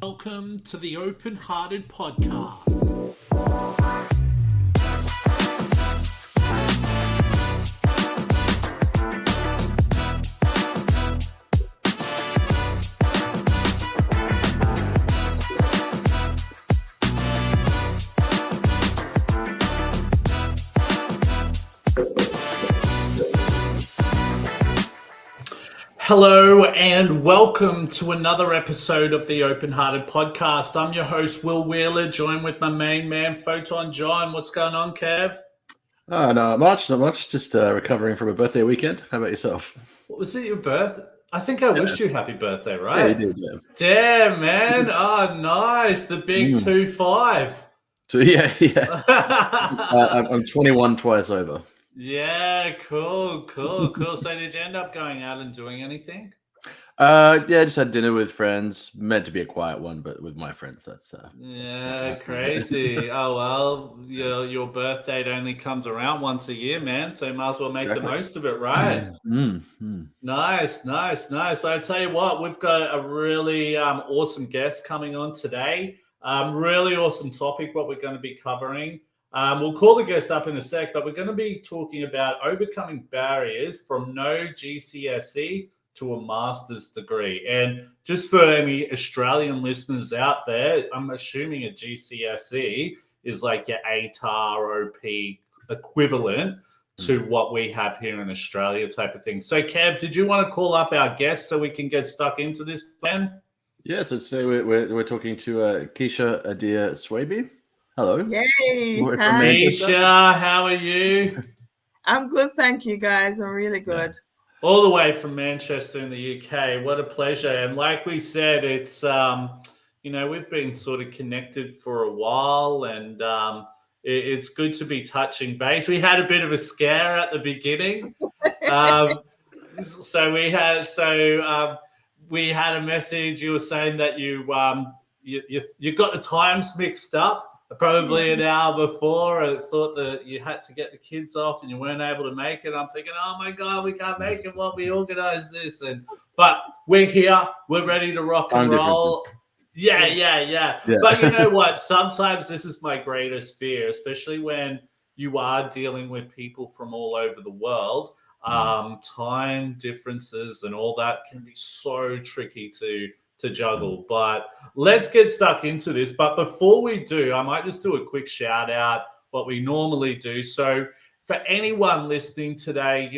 Welcome to the OpenHearted Podcast. Hello and welcome to another episode of the OpenHearted Podcast. I'm your host, Will Wheeler, joined with my main man, Photon John. What's going on, Kev? Not much. Just recovering from a birthday weekend. How about yourself? Was it your birthday? I think I wished you happy birthday, right? Yeah, you did, yeah. Damn, man. Oh, nice. The big 2-5. So, yeah. I'm 21 twice over. Yeah, cool. So did you end up going out and doing anything? Just had dinner with friends. Meant to be a quiet one, but with my friends, that's crazy. Oh well, your birth date only comes around once a year, man. So you might as well make the most of it, right? Nice. But I tell you what, we've got a really awesome guest coming on today. Really awesome topic. What we're going to be covering. We'll call the guest up in a sec, but we're going to be talking about overcoming barriers from no GCSE to a master's degree. And just for any Australian listeners out there, I'm assuming a GCSE is like your ATAR OP equivalent to what we have here in Australia type of thing. So, Kev, did you want to call up our guest so we can get stuck into this plan? Yeah, so today we're talking to Keisha Adair Swaby. Hello. Yay. Hi. Keisha, how are you? I'm good, thank you, guys. I'm really good. All the way from Manchester in the UK. What a pleasure. And like we said, it's, we've been sort of connected for a while, and it's good to be touching base. We had a bit of a scare at the beginning. We had a message. You were saying that you got the times mixed up. Probably an hour before, I thought that you had to get the kids off and you weren't able to make it. I'm thinking, oh my God, we can't make it. Well, we organized this, but we're here. We're ready to rock and roll. Yeah. But you know what? Sometimes this is my greatest fear, especially when you are dealing with people from all over the world. Time differences and all that can be so tricky to juggle, but let's get stuck into this. But before we do, I might just do a quick shout out, what we normally do. So for anyone listening today,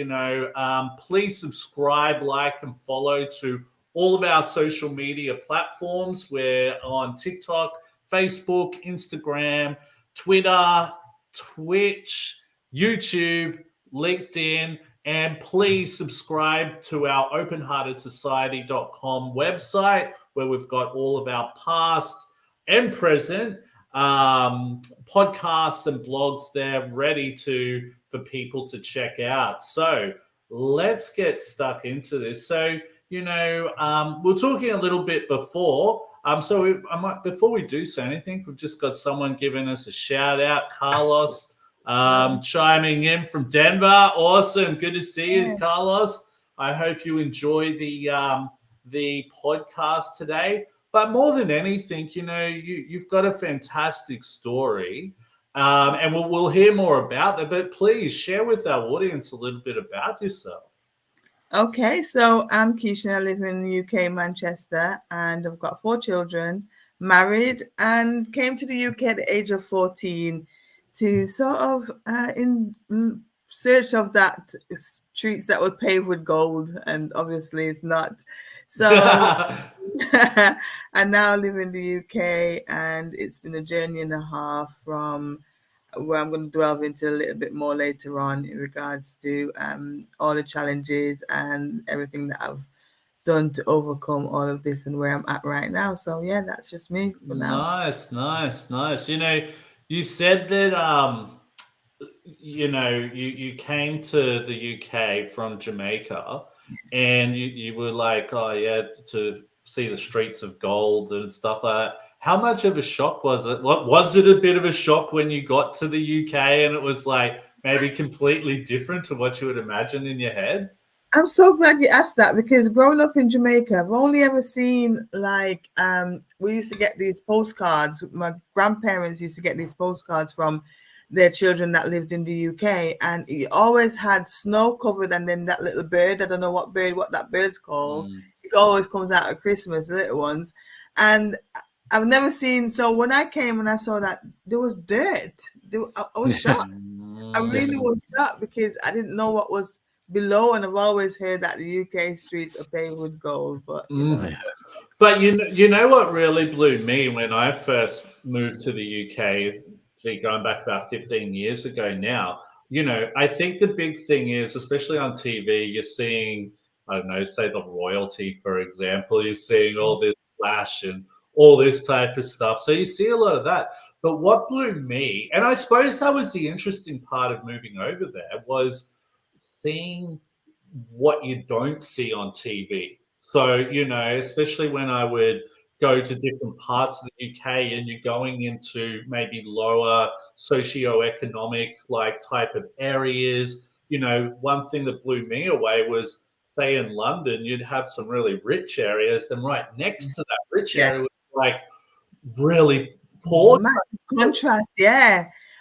please subscribe, like, and follow to all of our social media platforms. We're on TikTok, Facebook, Instagram, Twitter, Twitch, YouTube, LinkedIn. And please subscribe to our openheartedsociety.com website, where we've got all of our past and present podcasts and blogs there ready for people to check out. So let's get stuck into this. So, we're talking a little bit before. Before we do say anything, we've just got someone giving us a shout out, Carlos. Chiming in from Denver. Awesome. Good to see you, Carlos. I hope you enjoy the podcast today. But more than anything, you've got a fantastic story. And we'll hear more about that. But please share with our audience a little bit about yourself. Okay, so I'm Keisha. I live in the UK, Manchester, and I've got 4 children, married, and came to the UK at the age of 14 to sort of in search of that streets that were paved with gold, and obviously it's not. So I now live in the UK, and it's been a journey and a half from where I'm going to delve into a little bit more later on in regards to all the challenges and everything that I've done to overcome all of this and where I'm at right now. So yeah, that's just me for now. Nice. You said that, you came to the UK from Jamaica, and you were like, oh, yeah, to see the streets of gold and stuff like that. How much of a shock was it? Was it a bit of a shock when you got to the UK and it was like maybe completely different to what you would imagine in your head? I'm so glad you asked that, because growing up in Jamaica, I've only ever seen like we used to get these postcards. My grandparents used to get these postcards from their children that lived in the UK, and it always had snow covered, and then that little bird, I don't know what that bird's called. It always comes out at Christmas, the little ones. And I've never seen, so when I came and I saw that there was dirt, I was shocked. I really was shocked, because I didn't know what was below, and I've always heard that the UK streets are paved with gold, but But you know what really blew me when I first moved to the UK, going back about 15 years ago now. I think the big thing is, especially on TV, you're seeing, I don't know, say the royalty, for example, you're seeing all this flash and all this type of stuff. So you see a lot of that. But what blew me, and I suppose that was the interesting part of moving over there, was seeing what you don't see on TV. So, especially when I would go to different parts of the UK and you're going into maybe lower socioeconomic type of areas, one thing that blew me away was, say in London, you'd have some really rich areas, then right next to that rich area was really poor. Massive contrast,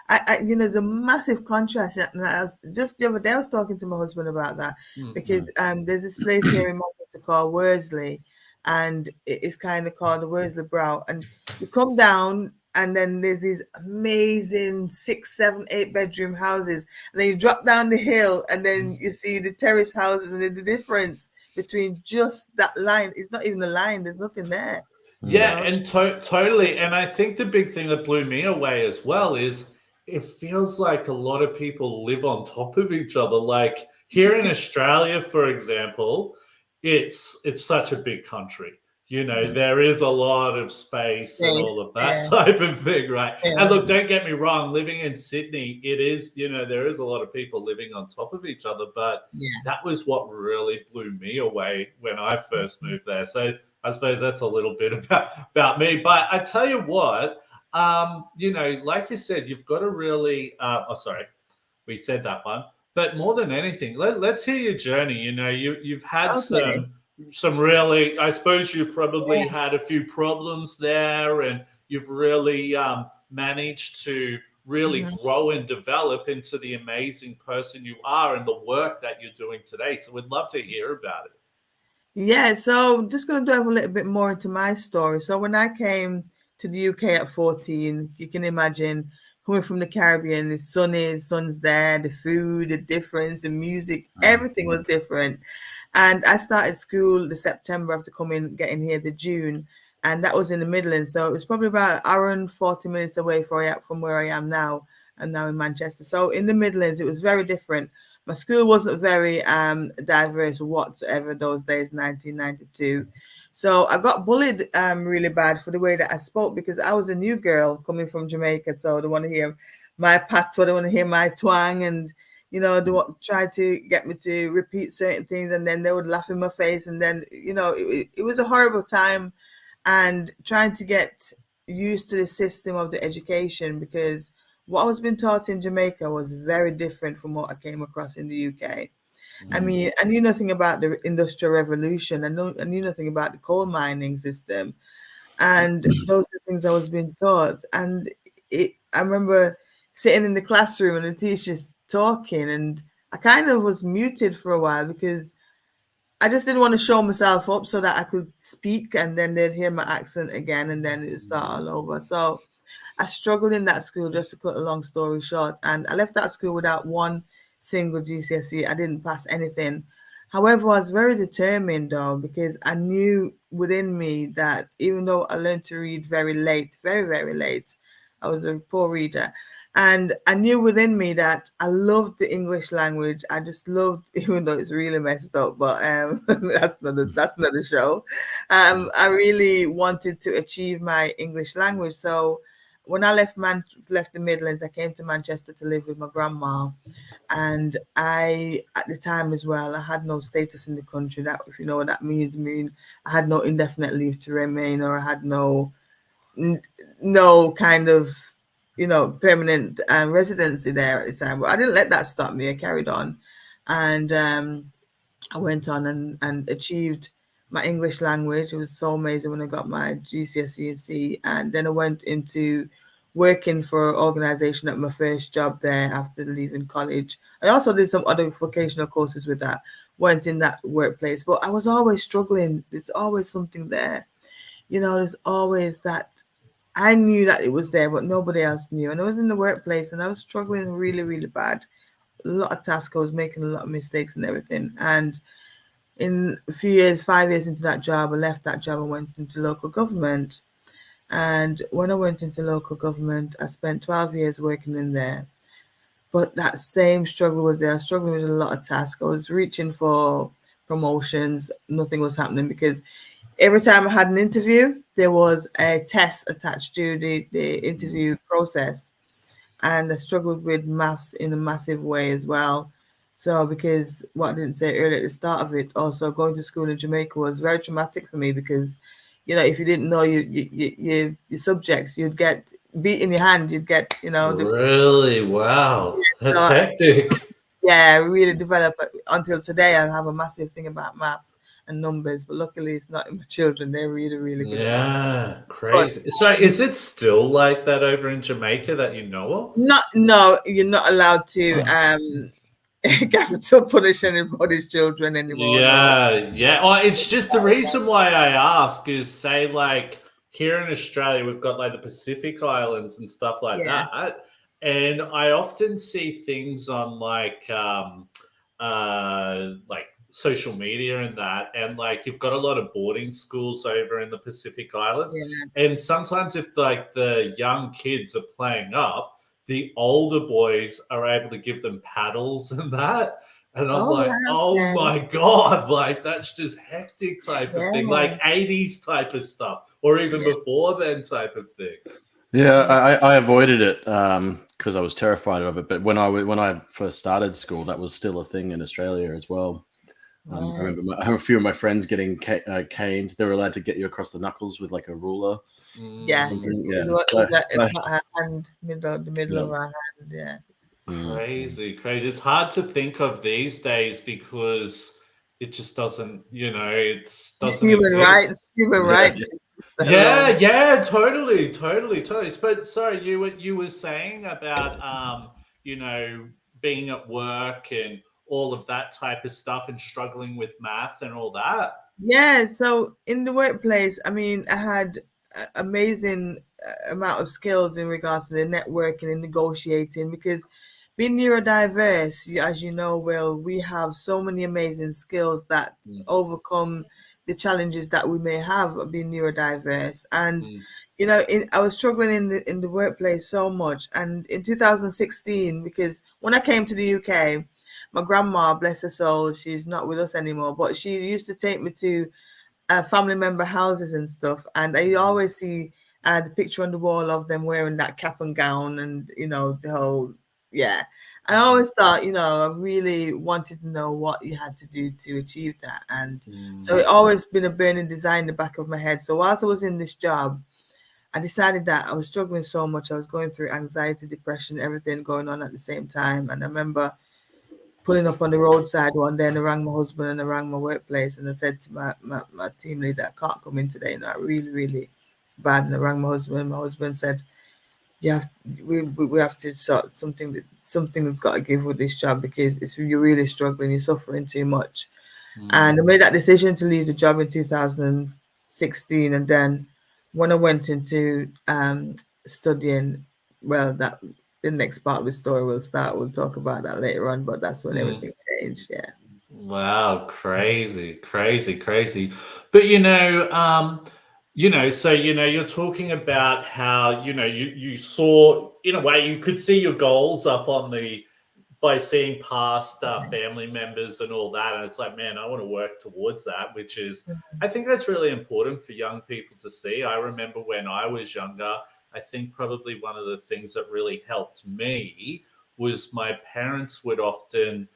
I there's a massive contrast. And I was just the other day, I was talking to my husband about that, because there's this place here in Manchester called Worsley, and it's kind of called the Worsley Brow. And you come down, and then there's these amazing 6, 7, 8 bedroom houses, and then you drop down the hill, and then you see the terrace houses, and the difference between just that line, it's not even a line, there's nothing there. Yeah, and totally. And I think the big thing that blew me away as well is it feels like a lot of people live on top of each other. Like here in Australia, for example, it's such a big country. There is a lot of space and all of that type of thing, right? Yeah. And look, don't get me wrong, living in Sydney, it is, there is a lot of people living on top of each other, but that was what really blew me away when I first moved there. So I suppose that's a little bit about me. But I tell you what, like you said, you've got to really, we said that one. But more than anything, let's hear your journey. You've had some really, I suppose you probably had a few problems there, and you've really managed to really grow and develop into the amazing person you are and the work that you're doing today. So we'd love to hear about it. Yeah, so I'm just going to dive a little bit more into my story. So when I came to the UK at 14, you can imagine coming from the Caribbean, it's sunny, the sun's there, the food, the difference, the music, everything was different. And I started school the September after getting here the June, and that was in the Midlands. So it was probably about an hour and 40 minutes away from where I am now. I'm now in Manchester. So in the Midlands, it was very different. My school wasn't very diverse whatsoever those days, 1992. So I got bullied really bad for the way that I spoke, because I was a new girl coming from Jamaica. So they want to hear my patois, they want to hear my twang, and they try to get me to repeat certain things, and then they would laugh in my face. And then, it was a horrible time, and trying to get used to the system of the education, because what I was being taught in Jamaica was very different from what I came across in the UK. I mean, I knew nothing about the Industrial Revolution. I knew nothing about the coal mining system. And those are things I was being taught. And I remember sitting in the classroom and the teacher's talking, and I kind of was muted for a while, because I just didn't want to show myself up so that I could speak, and then they'd hear my accent again, and then it'd start all over. So I struggled in that school, just to cut a long story short. And I left that school without one single GCSE. I didn't pass anything. However, I was very determined, though, because I knew within me that even though I learned to read very late, very, very late, I was a poor reader. And I knew within me that I loved the English language. I just loved, even though it's really messed up, but that's not a show. I really wanted to achieve my English language. So when I left the Midlands, I came to Manchester to live with my grandma. And at the time as well, I had no status in the country. That, if you know what that means, I had no indefinite leave to remain, or I had no kind of, permanent residency there at the time. But I didn't let that stop me. I carried on. And I went on and achieved my English language. It was so amazing when I got my GCSE and C. And then I went into working for an organization at my first job there after leaving college. I also did some other vocational courses with that, went in that workplace, but I was always struggling. It's always something there. There's always that. I knew that it was there, but nobody else knew. And I was in the workplace and I was struggling really, really bad. A lot of tasks, I was making a lot of mistakes and everything. And in a few years, 5 years into that job, I left that job and went into local government. And when I went into local government, I spent 12 years working in there. But that same struggle was there. I was struggling with a lot of tasks. I was reaching for promotions. Nothing was happening because every time I had an interview, there was a test attached to the interview process. And I struggled with maths in a massive way as well. So because what I didn't say earlier at the start of it, also going to school in Jamaica was very traumatic for me because, if you didn't know your subjects, you'd get beat in your hand. You'd get, Really? Wow. That's so, hectic. yeah, really developed. Until today, I have a massive thing about maths and numbers, but luckily it's not in my children. They're really, really good at maths. Yeah, crazy. So is it still like that over in Jamaica that you know of? No, you're not allowed to capital punish anybody's children anymore. No. Yeah. Oh, it's just the reason why I ask is say like here in Australia we've got like the Pacific Islands and stuff like Yeah. that, and I often see things on like social media and that, and like you've got a lot of boarding schools over in the Pacific Islands, Yeah. and sometimes if like the young kids are playing up, the older boys are able to give them paddles and that. And I'm like, Right, oh okay. my God, like that's just hectic type of thing, like 80s type of stuff, or even before then type of thing. Yeah, I avoided it because I was terrified of it. But when I first started school, that was still a thing in Australia as well. I remember a few of my friends getting caned. They were allowed to get you across the knuckles with like a ruler. Yeah, it's not her hand, the middle of her hand. Yeah. Crazy. It's hard to think of these days because it just doesn't, it doesn't exist. Human rights. Yeah, totally. But sorry, you were saying about being at work and all of that type of stuff and struggling with math and all that. Yeah, so in the workplace, I mean, I had amazing amount of skills in regards to the networking and negotiating because being neurodiverse, as you know, Will, we have so many amazing skills that overcome the challenges that we may have of being neurodiverse. And I was struggling in the workplace so much. And in 2016, because when I came to the UK, my grandma, bless her soul, she's not with us anymore, but she used to take me to family member houses and stuff. And I always see the picture on the wall of them wearing that cap and gown and, the whole, yeah. I always thought, I really wanted to know what you had to do to achieve that. And so it always been a burning desire in the back of my head. So whilst I was in this job, I decided that I was struggling so much. I was going through anxiety, depression, everything going on at the same time. And I remember pulling up on the roadside one day and I rang my husband and I rang my workplace and I said to my team leader, I can't come in today. Really, really bad. And I rang my husband and my husband said, we have to sort something that's got to give with this job because you're really struggling, you're suffering too much. And I made that decision to leave the job in 2016. And then when I went into studying, well, that the next part of the story will start. We'll talk about that later on, but that's when everything changed. Yeah. Wow, crazy. But so you're talking about how you saw, in a way, you could see your goals up on by seeing past family members and all that, and it's like, man, I want to work towards that, which is, I think that's really important for young people to see. I remember when I was younger, I think probably one of the things that really helped me was my parents would often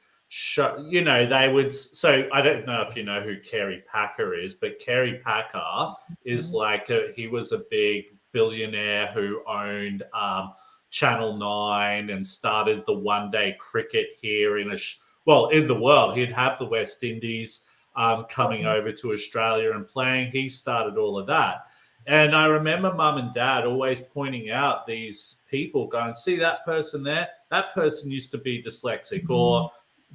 they would. So I don't know if you know who Kerry Packer is, but Kerry Packer is he was a big billionaire who owned Channel 9 and started the one-day cricket here in in the world. He'd have the West Indies coming over to Australia and playing. He started all of that. And I remember mum and dad always pointing out these people going, see that person there? That person used to be dyslexic. Or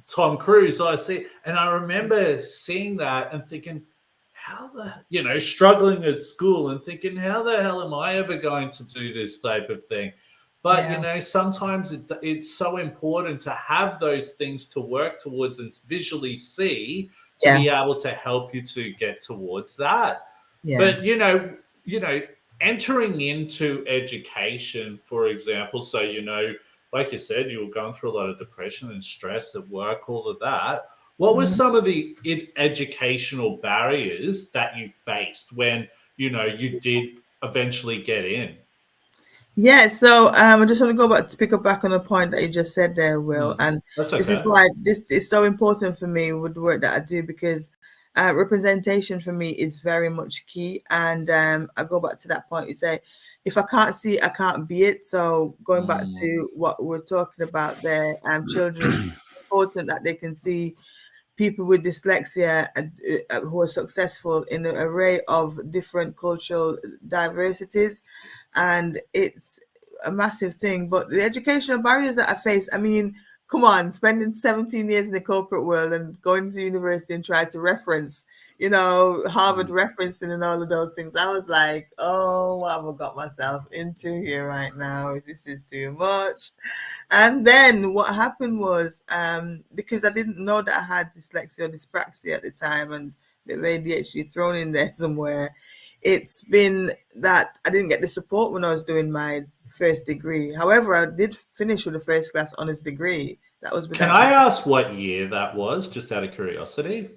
Tom Cruise, I see. And I remember seeing that and thinking, struggling at school and thinking, how the hell am I ever going to do this type of thing? But, sometimes it's so important to have those things to work towards and visually see to be able to help you to get towards that. Yeah. But, entering into education, for example, so, like you said, you were going through a lot of depression and stress at work, all of that. What were some of the educational barriers that you faced when, you did eventually get in? Yeah, so I just want to go back to pick up back on the point that you just said there, Will. And this is why this is so important for me with the work that I do, because representation for me is very much key. And I go back to that point. You say, if I can't see it, I can't be it. So going back to what we're talking about there, children, it's important that they can see people with dyslexia who are successful in an array of different cultural diversities. And it's a massive thing. But the educational barriers that I face, I mean, come on, spending 17 years in the corporate world and going to university and trying to reference, Harvard referencing and all of those things. I was like, oh, what have I got myself into here right now? This is too much. And then what happened was, because I didn't know that I had dyslexia or dyspraxia at the time, and the ADHD thrown in there somewhere, it's been that I didn't get the support when I was doing my first degree. However, I did finish with a first class honors degree. That was. Can I ask what year that was, just out of curiosity?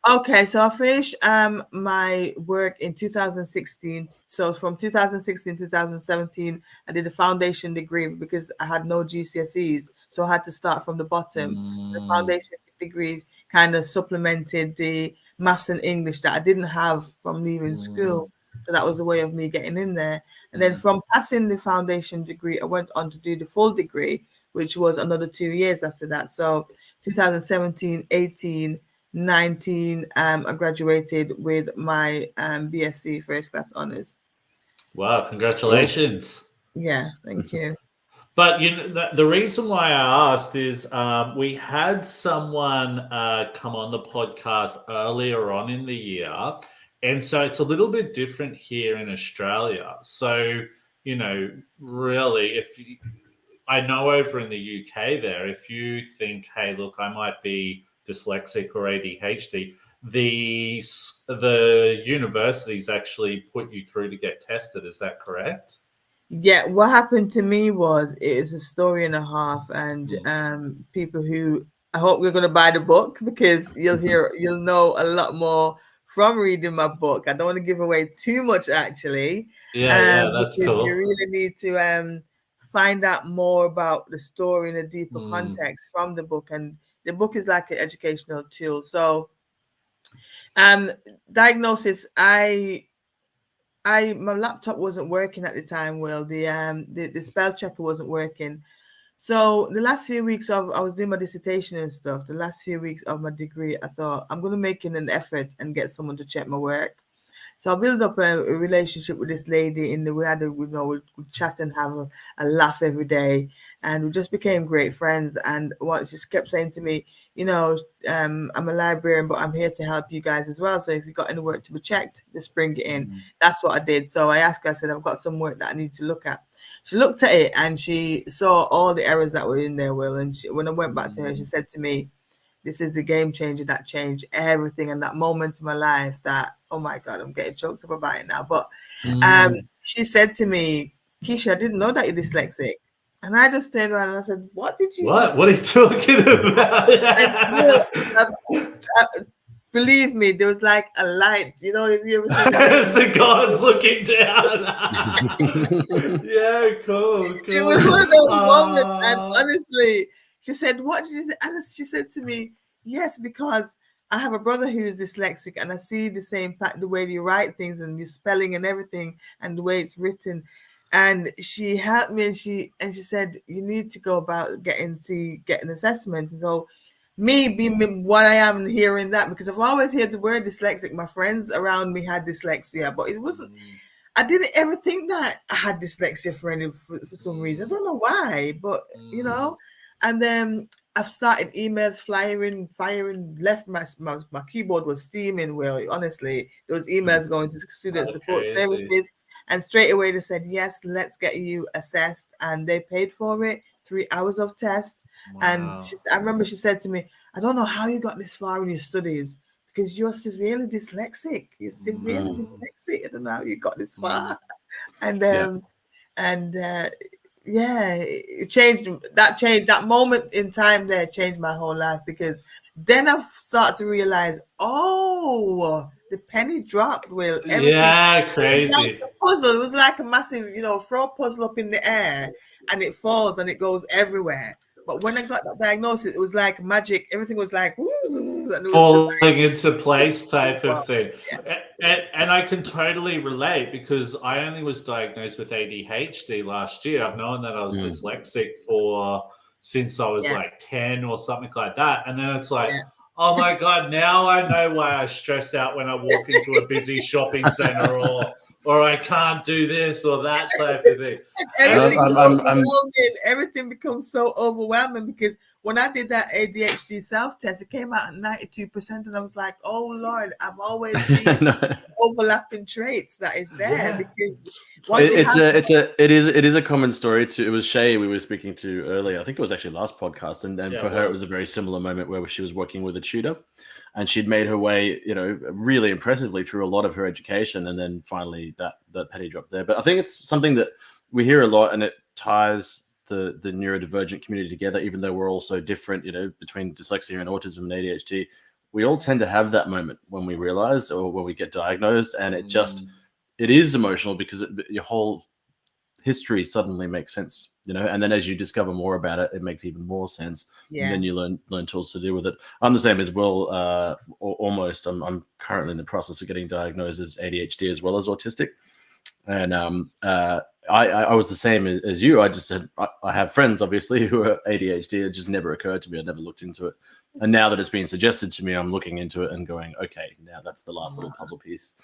Okay, so I finished my work in 2016. So from 2016 to 2017, I did a foundation degree because I had no GCSEs. So I had to start from the bottom. The foundation degree kind of supplemented the maths and English that I didn't have from leaving school. So that was a way of me getting in there. And then from passing the foundation degree, I went on to do the full degree, which was another 2 years after that. So 2017, 18, 19, I graduated with my BSc First Class Honors. Wow, congratulations. Yeah, thank you. But the reason why I asked is we had someone come on the podcast earlier on in the year. And so it's a little bit different here in Australia. So, really, I know over in the UK there, if you think, hey, look, I might be dyslexic or ADHD, the universities actually put you through to get tested. Is that correct? Yeah, what happened to me was, it is a story and a half, and people who, I hope you're going to buy the book, because you'll know a lot more from reading my book. I don't want to give away too much, actually. Yeah, that's because cool. You really need to find out more about the story in a deeper context from the book. And the book is like an educational tool. So, diagnosis, my laptop wasn't working at the time. Well, the spell checker wasn't working. So the last few weeks I was doing my dissertation and stuff, the last few weeks of my degree, I thought I'm going to make an effort and get someone to check my work. So I built up a relationship with this lady we'd chat and have a laugh every day, and we just became great friends. And what she kept saying to me, I'm a librarian, but I'm here to help you guys as well. So if you've got any work to be checked, just bring it in. That's what I did. So I asked her, I said, I've got some work that I need to look at. She looked at it and she saw all the errors that were in there, Will. And when I went back to her, she said to me, this is the game changer that changed everything. And that moment in my life that, oh my God, I'm getting choked up about it now. But she said to me, Keisha, I didn't know that you're dyslexic. And I just turned around and I said, what did you What are you talking about? Believe me, there was like a light. If you ever seen that? As the gods looking down. Yeah, cool. It was one of those moments. And honestly, she said, what did you say? And she said to me, yes, because I have a brother who's dyslexic and I see the same the way you write things and your spelling and everything and the way it's written. And she helped me and she said, you need to go about getting an assessment. And so me being what I am hearing that, because I've always heard the word dyslexic. My friends around me had dyslexia, but it wasn't. I didn't ever think that I had dyslexia for some reason. I don't know why, but you know. And then I've started emails firing left. My keyboard was steaming. Well, honestly, there was emails going to student support services, and straight away they said, yes, let's get you assessed, and they paid for it. 3 hours of test. Wow. And I remember she said to me, I don't know how you got this far in your studies, because you're severely dyslexic. You're severely dyslexic. I don't know how you got this far. And it changed. That moment in time there changed my whole life, because then I started to realize, oh, the penny dropped. Will crazy. It was like a massive, throw a puzzle up in the air and it falls and it goes everywhere. But when I got that diagnosis, it was like magic. Everything was like, woo, and it was falling into place type of thing. And I can totally relate, because I only was diagnosed with ADHD last year. I've known that I was dyslexic since I was like 10 or something like that. And then it's like, oh my God, now I know why I stress out when I walk into a busy shopping center, or I can't do this or that type of thing. Everything becomes so overwhelming, because when I did that ADHD self-test, it came out at 92%, and I was like, oh Lord, I've always seen overlapping traits that is there. Because it is a common story too. It was Shay we were speaking to earlier. I think it was actually last podcast, and for her it was a very similar moment where she was working with a tutor. And she'd made her way, really impressively through a lot of her education, and then finally that penny dropped there. But I think it's something that we hear a lot, and it ties the neurodivergent community together, even though we're all so different, between dyslexia and autism and ADHD. We all tend to have that moment when we realize, or when we get diagnosed, and it is emotional, because your whole history suddenly makes sense, and then as you discover more about it, it makes even more sense. And then you learn tools to deal with it. I'm the same as well, almost. I'm currently in the process of getting diagnosed as ADHD as well as autistic, and I was the same as you. I have friends obviously who are ADHD. It just never occurred to me. I never looked into it, and now that it's been suggested to me, I'm looking into it and going, okay, now that's the last little puzzle piece.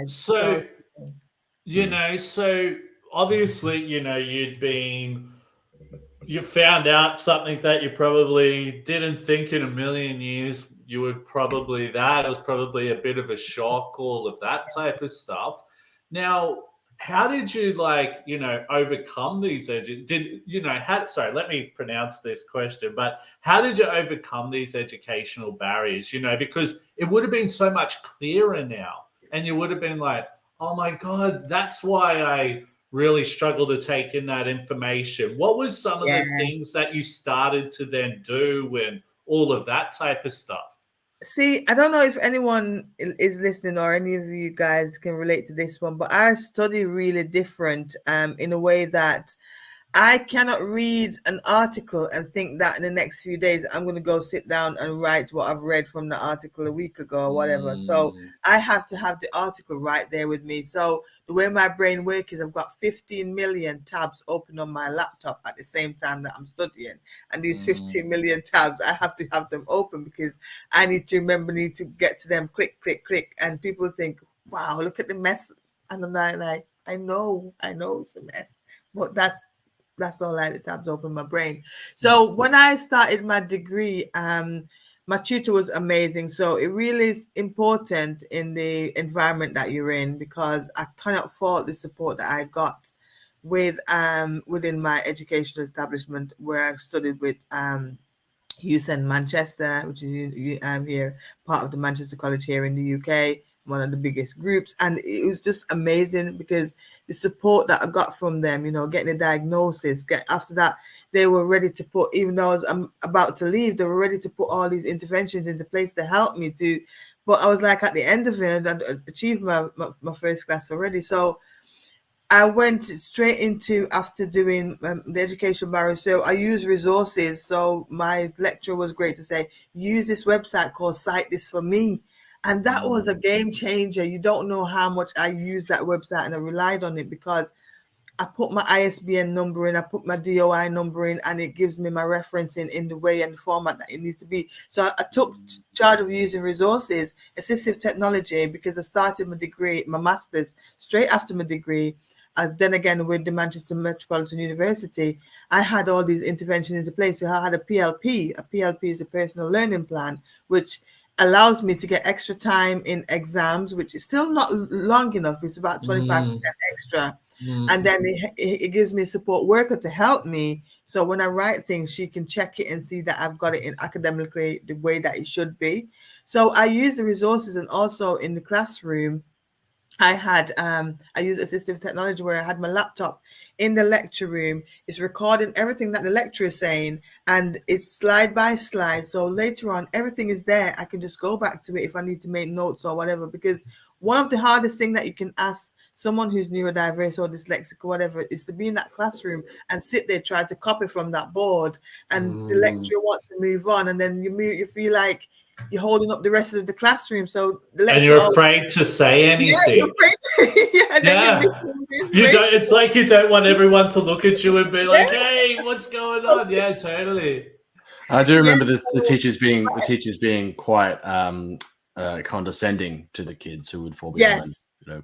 So so obviously, you found out something that you probably didn't think in a million years you would probably that. It was probably a bit of a shock, all of that type of stuff. Now, how did you overcome these let me pronounce this question, but how did you overcome these educational barriers? Because it would have been so much clearer now, and you would have been like, oh my God, that's why I really struggle to take in that information. What was some of the things that you started to then do and all of that type of stuff? See, I don't know if anyone is listening or any of you guys can relate to this one, but I study really different in a way that I cannot read an article and think that in the next few days I'm going to go sit down and write what I've read from the article a week ago or whatever. So I have to have the article right there with me. So the way my brain works is I've got 15 million tabs open on my laptop at the same time that I'm studying. And these 15 million tabs, I have to have them open, because I need to get to them, click, click, click. And people think, wow, look at the mess. And I'm like, I know it's a mess, but that's all the tabs open my brain. So when I started my degree, my tutor was amazing. So it really is important in the environment that you're in, because I cannot fault the support that I got within my educational establishment, where I studied with USEN Manchester, which is here, part of the Manchester College here in the UK, one of the biggest groups. And it was just amazing, because the support that I got from them, getting a diagnosis, after that, they were ready to put, even though I'm about to leave, they were ready to put all these interventions into place to help me to, but I was like at the end of it, I'd achieved my first class already. So I went straight into, after doing the education barrier, so I use resources. So my lecturer was great to say, use this website called Cite This For Me. And that was a game changer. You don't know how much I used that website, and I relied on it, because I put my ISBN number in, I put my DOI number in, and it gives me my referencing in the way and the format that it needs to be. So I took charge of using resources, assistive technology, because I started my degree, my master's, straight after my degree. Then again, with the Manchester Metropolitan University, I had all these interventions into place. So I had a PLP. A PLP is a personal learning plan, which allows me to get extra time in exams, which is still not long enough. It's about 25% extra. And then it gives me a support worker to help me. So when I write things, she can check it and see that I've got it in academically the way that it should be. So I use the resources, and also in the classroom, I use assistive technology where I had my laptop in the lecture room. It's recording everything that the lecturer is saying, and it's slide by slide. So later on, everything is there. I can just go back to it if I need to make notes or whatever, because one of the hardest things that you can ask someone who's neurodiverse or dyslexic or whatever is to be in that classroom and sit there trying to copy from that board, and the lecturer wants to move on, and then you feel like you're holding up the rest of the classroom. So the lecturer, and you're afraid to say anything. Yeah, you're afraid to, yeah. You don't. It's like you don't want everyone to look at you and be like, "Hey, what's going on?" Yeah, totally. I do remember the teachers being quite condescending to the kids who would fall behind.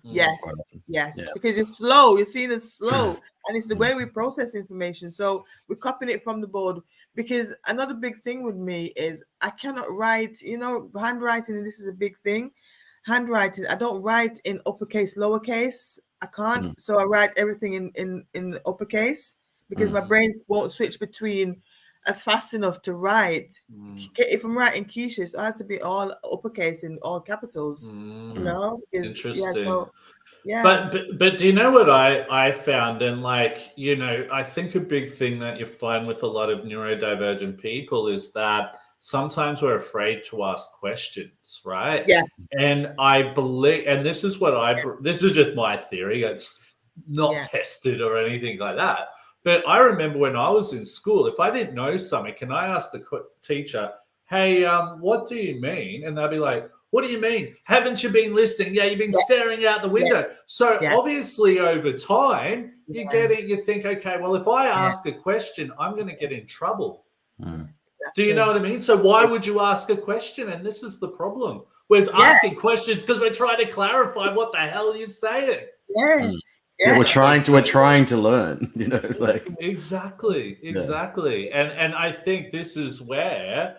Yes, because it's slow. You're seeing it's slow, and it's the way we process information. So we're copying it from the board. Because another big thing with me is I cannot write, handwriting, and this is a big thing. Handwriting, I don't write in uppercase, lowercase. I can't. So I write everything in uppercase, because my brain won't switch between as fast enough to write. If I'm writing Keisha, it has to be all uppercase in all capitals. Interesting. But do you know what I found? And I think a big thing that you find with a lot of neurodivergent people is that sometimes we're afraid to ask questions, right? Yes. And I believe, and this is this is just my theory. It's not tested or anything like that. But I remember when I was in school, if I didn't know something, can I ask the teacher, "Hey, what do you mean?" And they'll be like, "What do you mean? Haven't you been listening? Yeah, you've been staring out the window." So obviously over time, you get it. You think, okay, well, if I ask a question, I'm going to get in trouble. Do you know what I mean? So why would you ask a question? And this is the problem. We're asking questions because we're trying to clarify what the hell you're saying. Yeah, we're trying to learn, Exactly. And I think this is where,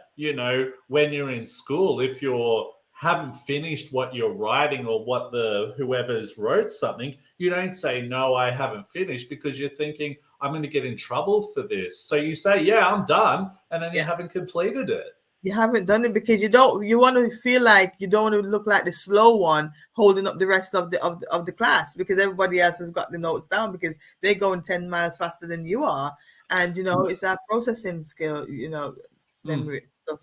when you're in school, if you haven't finished what you're writing or what whoever's wrote something, you don't say, "No, I haven't finished," because you're thinking, "I'm going to get in trouble for this." So you say, "Yeah, I'm done," and then you haven't completed it. You haven't done it because you want to feel like you don't want to look like the slow one holding up the rest of the class, because everybody else has got the notes down because they're going 10 miles faster than you are. And, it's our processing skill, memory stuff.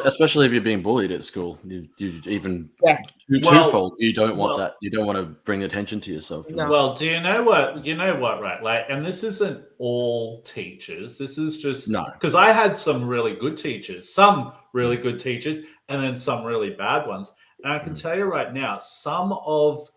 Especially if you're being bullied at school, you even twofold. You don't want that. You don't want to bring attention to yourself. No. Well, do you know what? Right? And this isn't all teachers. This is just because I had some really good teachers, and then some really bad ones. And I can tell you right now, some of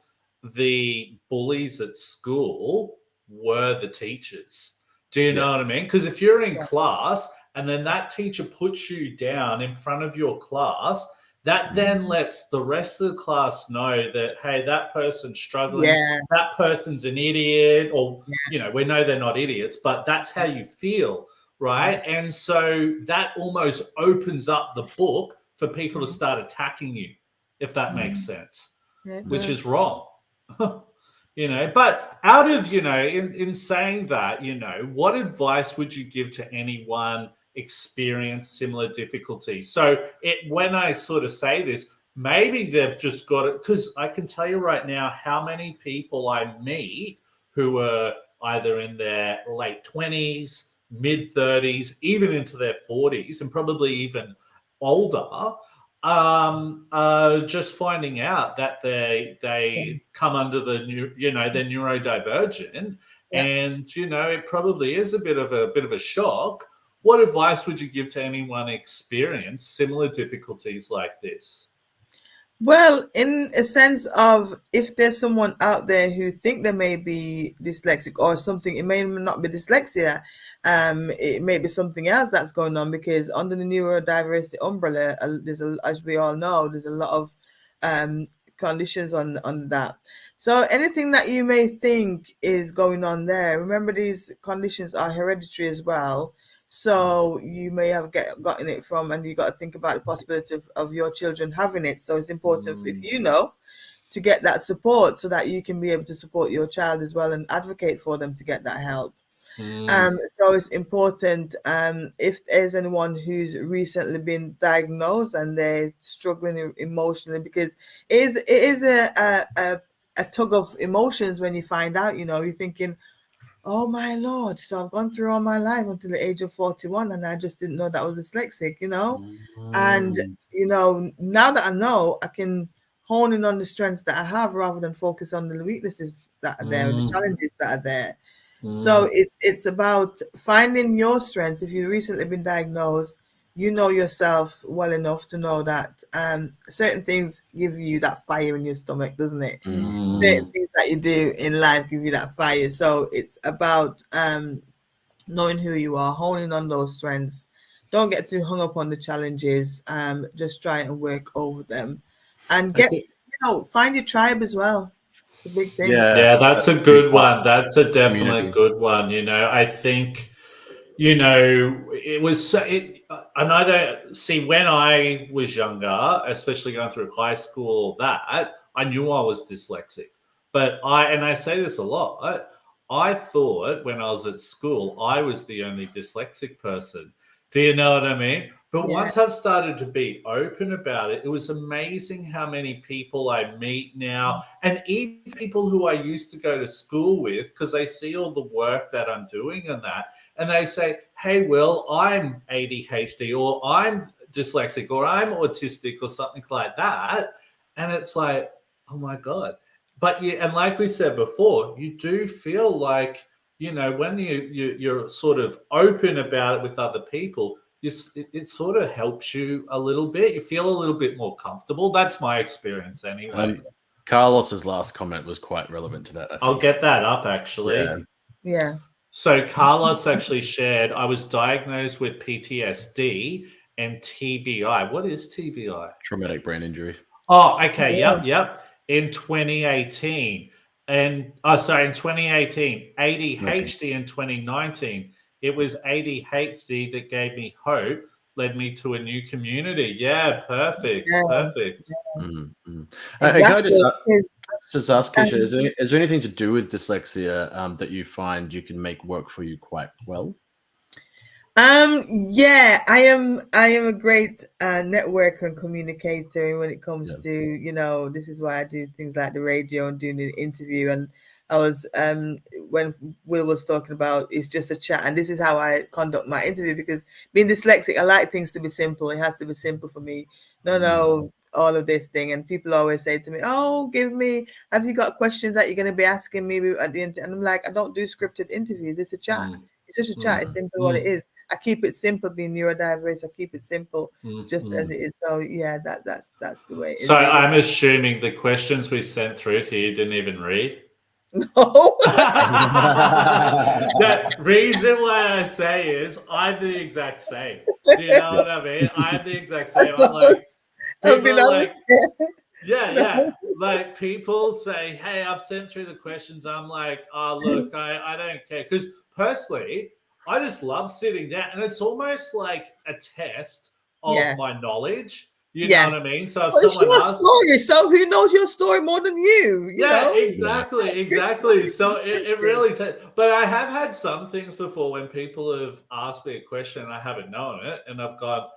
the bullies at school were the teachers. Do you know what I mean? Because if you're in class, and then that teacher puts you down in front of your class, that then lets the rest of the class know that, hey, that person's struggling, that person's an idiot, or, we know they're not idiots, but that's how you feel, right? And so that almost opens up the book for people to start attacking you, if that makes sense, which is wrong. But out of, in saying that, what advice would you give to anyone experience similar difficulties? So when I sort of say this, maybe they've just got it, because I can tell you right now how many people I meet who are either in their late 20s, mid 30s, even into their 40s, and probably even older, just finding out that they come under they're neurodivergent, and it probably is a bit of a shock. What advice would you give to anyone experience similar difficulties like this? Well, in a sense of if there's someone out there who think they may be dyslexic or something, it may not be dyslexia. It may be something else that's going on, because under the neurodiversity umbrella, as we all know, there's a lot of conditions on that. So anything that you may think is going on there, remember these conditions are hereditary as well. So you may have gotten it from, and you got to think about the possibility of your children having it. So it's important if you know to get that support so that you can be able to support your child as well and advocate for them to get that help. So it's important if there's anyone who's recently been diagnosed and they're struggling emotionally, because it is a tug of emotions when you find out, you're thinking, oh my Lord, so I've gone through all my life until the age of 41 and I just didn't know that I was dyslexic, and now that I know, I can hone in on the strengths that I have rather than focus on the weaknesses that are there, the challenges that are there. So it's about finding your strengths. If you've recently been diagnosed, you know yourself well enough to know that certain things give you that fire in your stomach, doesn't it? Certain things that you do in life give you that fire. So it's about knowing who you are, honing on those strengths. Don't get too hung up on the challenges. Just try and work over them, and find your tribe as well. It's a big thing. Yeah, that's a good one. That's a definite community. good one. I think, it was and I don't see, when I was younger, especially going through high school, that I knew I was dyslexic. But I say this a lot, I thought when I was at school, I was the only dyslexic person. Do you know what I mean? But once I've started to be open about it, it was amazing how many people I meet now, and even people who I used to go to school with, because they see all the work that I'm doing and that, and they say, hey, Will, I'm ADHD, or I'm dyslexic, or I'm autistic, or something like that. And it's like, oh my God. But and like we said before, you do feel like, when you're sort of open about it with other people, it sort of helps you a little bit. You feel a little bit more comfortable. That's my experience anyway. Carlos's last comment was quite relevant to that. I'll get that up, actually. Yeah. So Carlos actually shared, I was diagnosed with PTSD and TBI. What is TBI? Traumatic brain injury. Oh, okay. Yep. In 2018. And in 2018, ADHD in 2019. It was ADHD that gave me hope, led me to a new community. Yeah, perfect. Yeah. Perfect. Exactly. Can I just ask, Keisha, is there anything to do with dyslexia that you find you can make work for you quite well? Yeah, I am a great networker and communicator when it comes to, this is why I do things like the radio and doing the interview. And I was when Will was talking about, it's just a chat, and this is how I conduct my interview, because being dyslexic, I like things to be simple. It has to be simple for me. No, all of this thing. And people always say to me, oh, have you got questions that you're going to be asking me at the end? And I'm like, I don't do scripted interviews. It's a chat. It's just a chat. It's simple what it is. I keep it simple, being neurodiverse. I keep it simple, just as it is. So yeah, that's the way it is. So I'm assuming the questions we sent through to you didn't even read? No. The reason why I say is I'm the exact same. Do you know what I mean? I'm the exact same. I'm like, yeah. Like, people say, hey, I've sent through the questions. I'm like, oh, look, I don't care. Because personally, I just love sitting down, and it's almost like a test of my knowledge. You know what I mean? So if it's your story. So who knows your story more than you? You know? Exactly. So it really but I have had some things before when people have asked me a question and I haven't known it, and I've gone,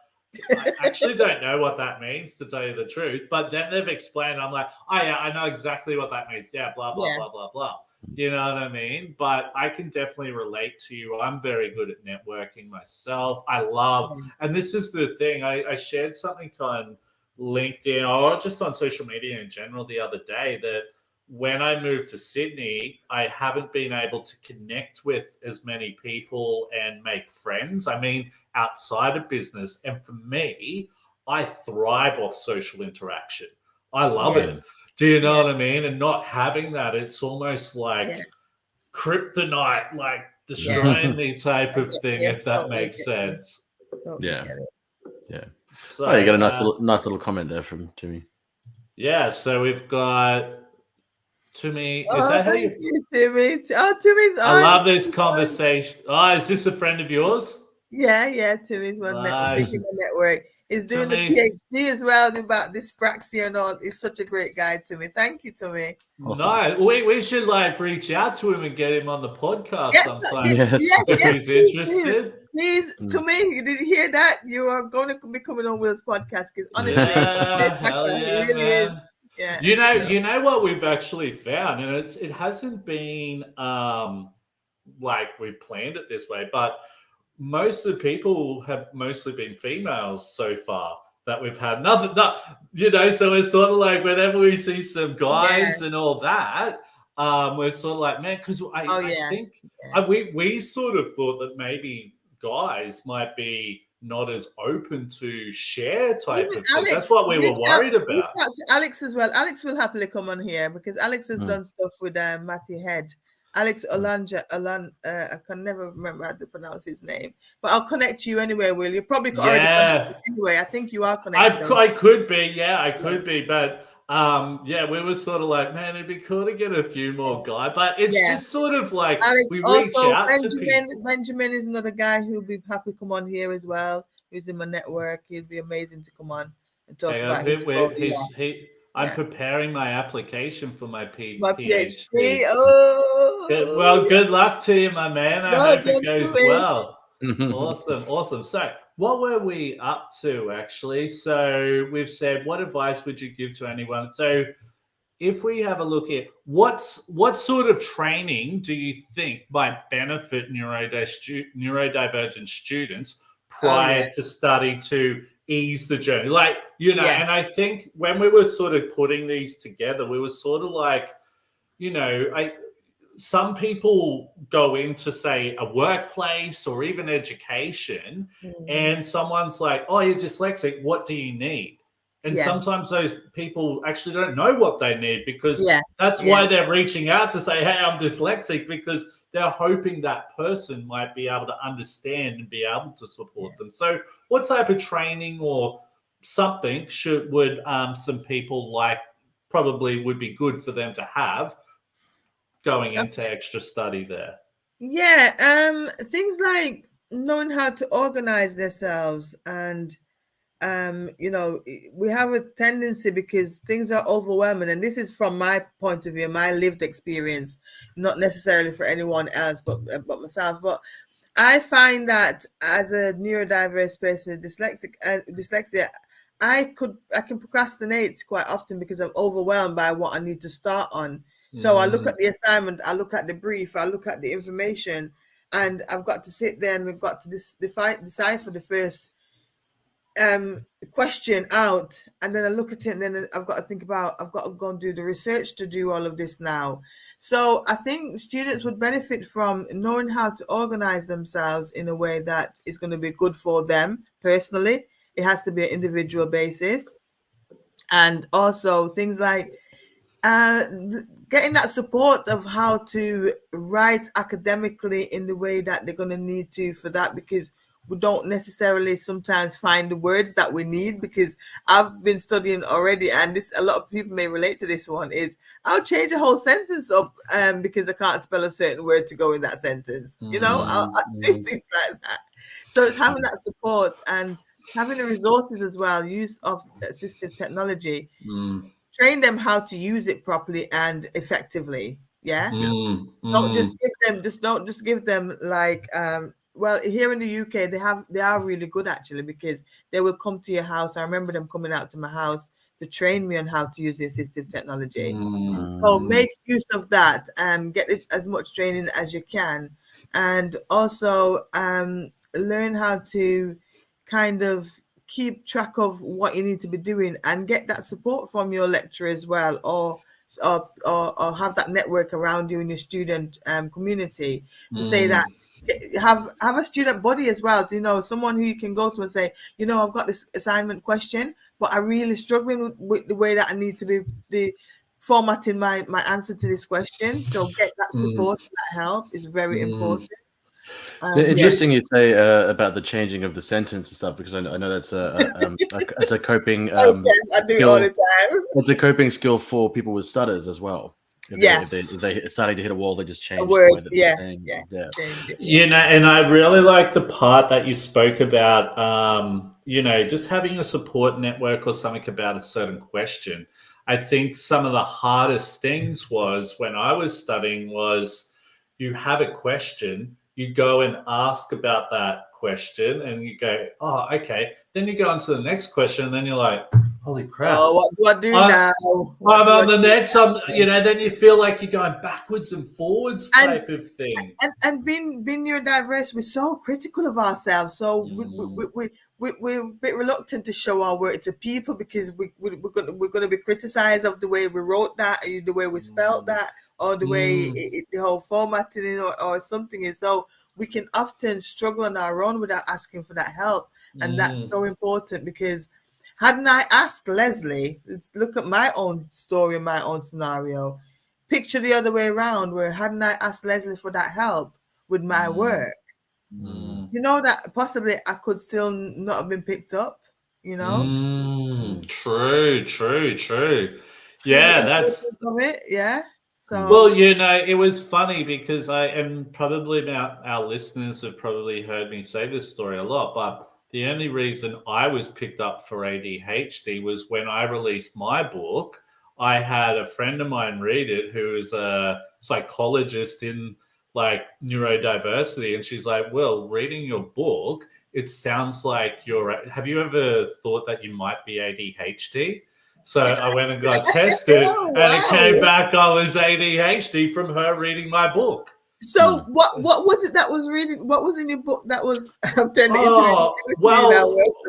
I actually don't know what that means, to tell you the truth. But then they've explained, I'm like, oh yeah, I know exactly what that means. Yeah, blah, blah, blah, blah, blah. You know what I mean? But I can definitely relate to you. I'm very good at networking myself. I love, and this is the thing, I shared something on LinkedIn or just on social media in general the other day, that when I moved to Sydney, I haven't been able to connect with as many people and make friends. I mean, outside of business. And for me, I thrive off social interaction. I love Yeah. it. Do you know what I mean? And not having that, it's almost like Yeah. kryptonite, like destroying me type of thing, Yeah, if that totally makes get it. sense. Totally Yeah. get it. Yeah. So, Oh, you got a nice little comment there from Timmy. yeah, so we've got Timmy. Is Oh, that how thank you? you, Timmy. Oh, Timmy's on. I love this Timmy's on. conversation. Oh, is this a friend of yours? Yeah, Timmy's one Nice. network. He's doing Timmy. the PhD as well about dyspraxia and all. He's such a great guy, Timmy. Thank you, Timmy. Awesome. No, we should like reach out to him and get him on the podcast sometime Yes. if he's please interested. Please, Timmy, you did you hear that? You are going to be coming on Will's podcast because honestly, Yeah, hell he yeah, really man. is. Yeah. You know what we've actually found, and it hasn't been like we planned it this way, but most of the people have mostly been females so far that we've had. Nothing, you know, so it's sort of like whenever we see some guys and all that, we're sort of like, man, because I think we sort of thought that maybe guys might be not as open to share type of thing. That's what we were worried about. Reach out to Alex as well. Alex will happily come on here because Alex has done stuff with Matthew Head. Alex Olanja, I can never remember how to pronounce his name, but I'll connect you anyway, Will. You probably already connected anyway. I think you are connected. I could be, I could be, but we were sort of like, man, it'd be cool to get a few more guys, but it's just sort of like Alex, we reach out to people. Benjamin is another guy who'll be happy to come on here as well. Who's in my network. He'd be amazing to come on and talk about his story. I'm preparing my application for my PhD. Oh, good luck to you, my man. I hope it goes well. Awesome. So, what were we up to actually? So, we've said, what advice would you give to anyone? So, if we have a look at what sort of training do you think might benefit neurodivergent students prior to study to ease the journey, like, you know, and I think when we were sort of putting these together, we were sort of like, you know, some people go into, say, a workplace or even education, and someone's like, oh, you're dyslexic, what do you need? And sometimes those people actually don't know what they need because that's why they're reaching out to say, hey, I'm dyslexic, because they're hoping that person might be able to understand and be able to support them. So what type of training or something would some people like probably would be good for them to have going into extra study there? Yeah, things like knowing how to organize themselves and you know, we have a tendency because things are overwhelming, and this is from my point of view, my lived experience, not necessarily for anyone else, but myself. But I find that as a neurodiverse person, dyslexia, I can procrastinate quite often because I'm overwhelmed by what I need to start on. So I look at the assignment, I look at the brief, I look at the information, and I've got to sit there and we've got to decipher the first question out, and then I look at it, and then I've got to think about, I've got to go and do the research to do all of this now. So I think students would benefit from knowing how to organize themselves in a way that is going to be good for them personally. It has to be an individual basis, and also things like getting that support of how to write academically in the way that they're going to need to for that, because we don't necessarily sometimes find the words that we need. Because I've been studying already, and this, a lot of people may relate to this one, is I'll change a whole sentence up because I can't spell a certain word to go in that sentence. You know, I'll do things like that. So it's having that support and having the resources as well, use of assistive technology, train them how to use it properly and effectively. Don't just give them like well, here in the UK, they are really good actually, because they will come to your house. I remember them coming out to my house to train me on how to use the assistive technology. So make use of that and get as much training as you can, and also learn how to kind of keep track of what you need to be doing and get that support from your lecturer as well, or have that network around you in your student community to say that have a student body as well. You know, someone who you can go to and say, you know, I've got this assignment question, but I'm really struggling with the way that I need to be formatting my answer to this question. So get that support, that help is very important. Interesting you say about the changing of the sentence and stuff, because I know that's a coping I do it all the time. It's a coping skill for people with stutters as well. If they're starting to hit a wall, they just change the way that they're saying. You know, and I really like the part that you spoke about, you know, just having a support network or something about a certain question. I think some of the hardest things was when I was studying was you have a question, you go and ask about that question and you go, oh, okay. Then you go on to the next question and then you're like, holy crap. Oh, what do now? I'm on the next. You know, then you feel like you're going backwards and forwards type of thing. And being neurodiverse, we're so critical of ourselves. So we're a bit reluctant to show our work to people because we're going to be criticized of the way we wrote that, or the way we spelled that, or the way the whole formatting or something is. So we can often struggle on our own without asking for that help. And that's so important, because hadn't I asked Leslie, let's look at my own story, my own scenario, picture the other way around, where hadn't I asked Leslie for that help with my work, you know, that possibly I could still not have been picked up, you know? True. Yeah, that's it. Yeah. So, well, you know, it was funny because probably our listeners have probably heard me say this story a lot, but the only reason I was picked up for ADHD was when I released my book. I had a friend of mine read it who is a psychologist in like neurodiversity. And she's like, well, reading your book, it sounds like have you ever thought that you might be ADHD? So I went and got tested and it came back I was ADHD from her reading my book. So what was it that was reading? What was in your book that was turning into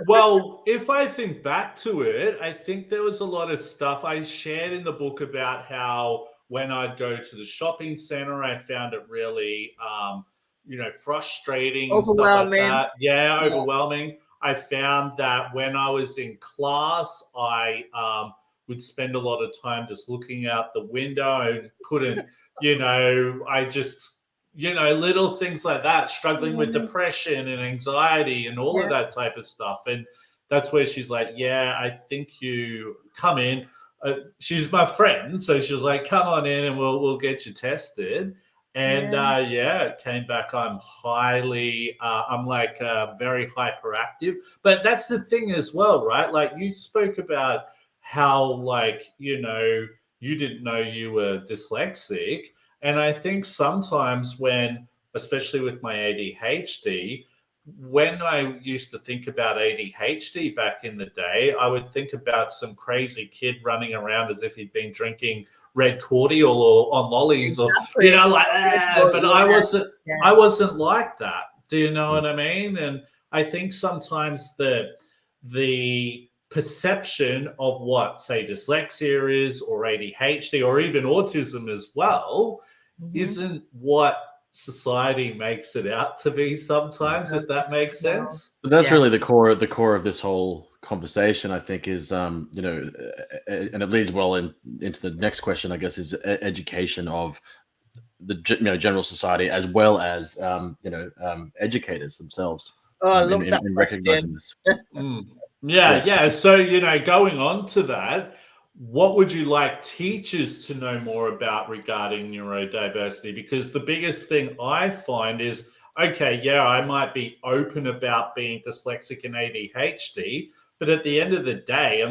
well, if I think back to it, I think there was a lot of stuff I shared in the book about how when I'd go to the shopping center, I found it really, you know, frustrating, overwhelming. And stuff like that. Yeah, overwhelming. I found that when I was in class, I would spend a lot of time just looking out the window and couldn't, you know, I just. You know, little things like that, struggling with depression and anxiety and all of that type of stuff. And that's where she's like, yeah, I think you come in. She's my friend. So she was like, come on in and we'll get you tested. And it came back. I'm very hyperactive. But that's the thing as well, right? Like you spoke about how, like, you know, you didn't know you were dyslexic. And I think sometimes when, especially with my ADHD, when I used to think about ADHD back in the day, I would think about some crazy kid running around as if he'd been drinking red cordial or on lollies or, you know, like, but I wasn't like that. Do you know what I mean? And I think sometimes the perception of what, say, dyslexia is or ADHD or even autism as well isn't what society makes it out to be sometimes, if that makes sense. But that's really the core of this whole conversation, I think, is you know, and it leads well into the next question, I guess, is education of the general society as well as educators themselves. I love that in recognizing this. Yeah. So, you know, going on to that, what would you like teachers to know more about regarding neurodiversity? Because the biggest thing I find is, okay, yeah, I might be open about being dyslexic and ADHD, but at the end of the day,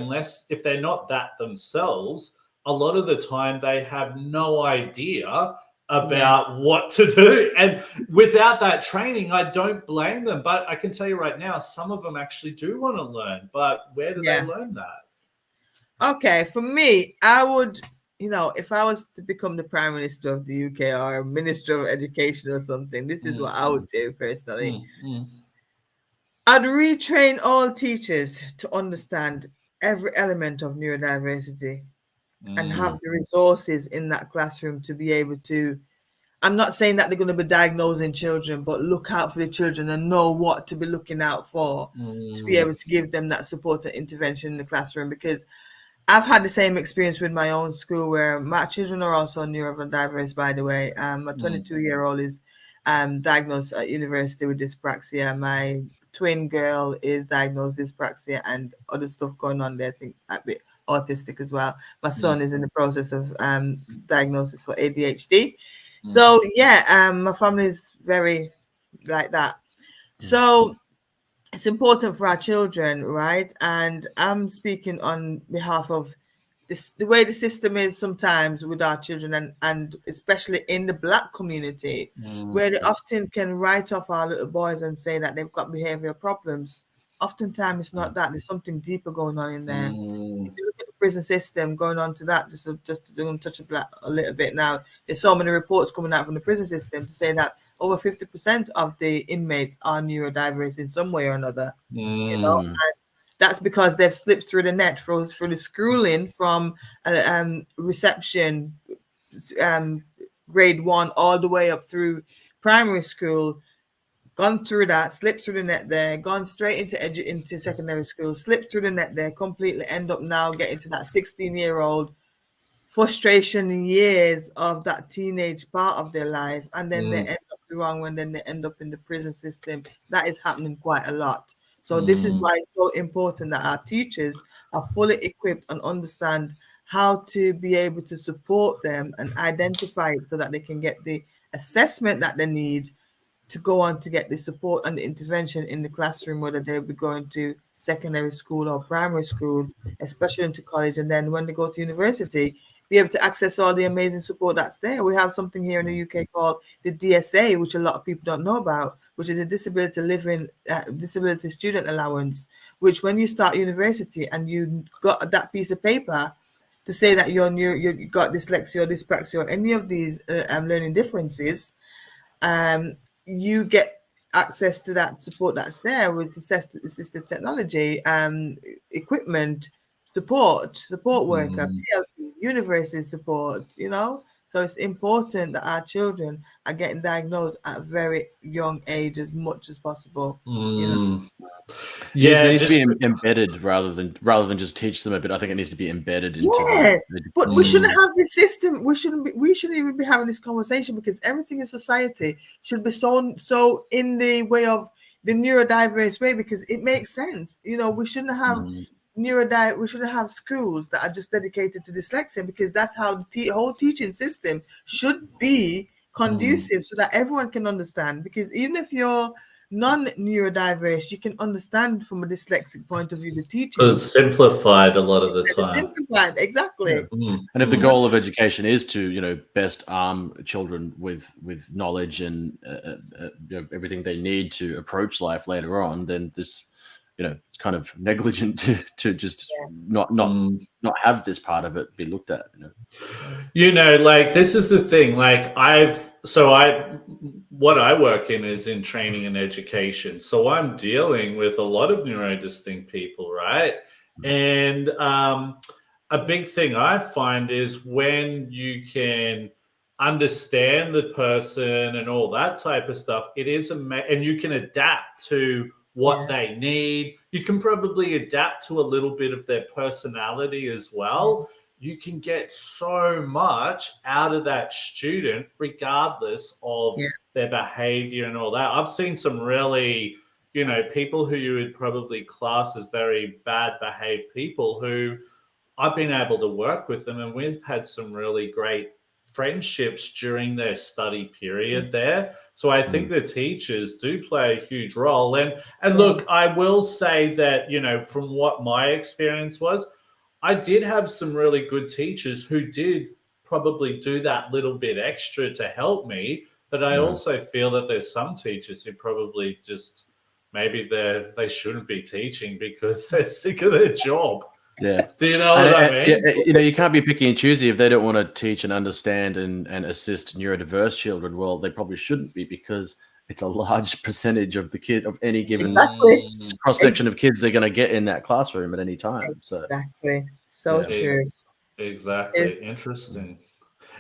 if they're not that themselves, a lot of the time they have no idea about what to do. And without that training, I don't blame them. But I can tell you right now, some of them actually do want to learn, but where do they learn that? Okay, for me, I would, you know, if I was to become the Prime Minister of the UK or Minister of Education or something, this is what I would do personally. I'd retrain all teachers to understand every element of neurodiversity and have the resources in that classroom to be able to I'm not saying that they're going to be diagnosing children, but look out for the children and know what to be looking out for to be able to give them that support and intervention in the classroom. Because I've had the same experience with my own school where my children are also neurodiverse, by the way. My 22-year-old is diagnosed at university with dyspraxia. My twin girl is diagnosed dyspraxia and other stuff going on there. I think a bit autistic as well. My son is in the process of diagnosis for ADHD. So my family is very like that. So it's important for our children, right? And I'm speaking on behalf of this, the way the system is sometimes with our children, and especially in the Black community, where they often can write off our little boys and say that they've got behavioral problems. Oftentimes it's not that. There's something deeper going on in there. If you look at the prison system, going on to that, just to touch a little bit now, there's so many reports coming out from the prison system to say that over 50% of the inmates are neurodiverse in some way or another. You know, and that's because they've slipped through the net through the schooling from reception, grade 1 all the way up through primary school. Gone through that, slipped through the net there, gone straight into secondary school, slipped through the net there, completely end up now getting to that 16-year-old frustration years of that teenage part of their life, and then they end up wrong when then they end up in the prison system. That is happening quite a lot. So this is why it's so important that our teachers are fully equipped and understand how to be able to support them and identify it so that they can get the assessment that they need to go on to get the support and the intervention in the classroom, whether they'll be going to secondary school or primary school, especially into college. And then when they go to university, be able to access all the amazing support that's there. We have something here in the UK called the DSA, which a lot of people don't know about, which is a disability student allowance, which when you start university and you got that piece of paper to say that you got dyslexia or dyspraxia or any of these learning differences, you get access to that support that's there with assistive technology, equipment, support worker, PLP, university support, you know. So it's important that our children are getting diagnosed at a very young age as much as possible. You know? Yeah, it needs to be embedded rather than just teach them a bit. I think it needs to be embedded into but we shouldn't have this system. We shouldn't even be having this conversation, because everything in society should be so in the way of the neurodiverse way, because it makes sense. You know, we shouldn't have we shouldn't have schools that are just dedicated to dyslexia, because that's how the whole teaching system should be conducive, so that everyone can understand. Because even if you're non-neurodiverse, you can understand from a dyslexic point of view the teaching. It's simplified a lot of the time. Simplified, exactly. And if the goal of education is to, you know, best arm children with knowledge and you know, everything they need to approach life later on, then this, you know, it's kind of negligent to just not have this part of it be looked at. You know, like, this is the thing. Like, what I work in training and education. So I'm dealing with a lot of neurodistinct people, right? And a big thing I find is when you can understand the person and all that type of stuff, it is and you can adapt to what they need. You can probably adapt to a little bit of their personality as well. You can get so much out of that student regardless of their behavior and all that. I've seen some really, you know, people who you would probably class as very bad behaved people who I've been able to work with them, and we've had some really great friendships during their study period there. So I think the teachers do play a huge role. And look, I will say that, you know, from what my experience was, I did have some really good teachers who did probably do that little bit extra to help me. But I also feel that there's some teachers who probably just, maybe they shouldn't be teaching because they're sick of their job. Yeah. Do you know what I mean? You know, you can't be picky and choosy. If they don't want to teach and understand and assist neurodiverse children, well, they probably shouldn't be, because it's a large percentage of the kid of any given cross section of kids they're going to get in that classroom at any time. So exactly, so true. Exactly. Interesting.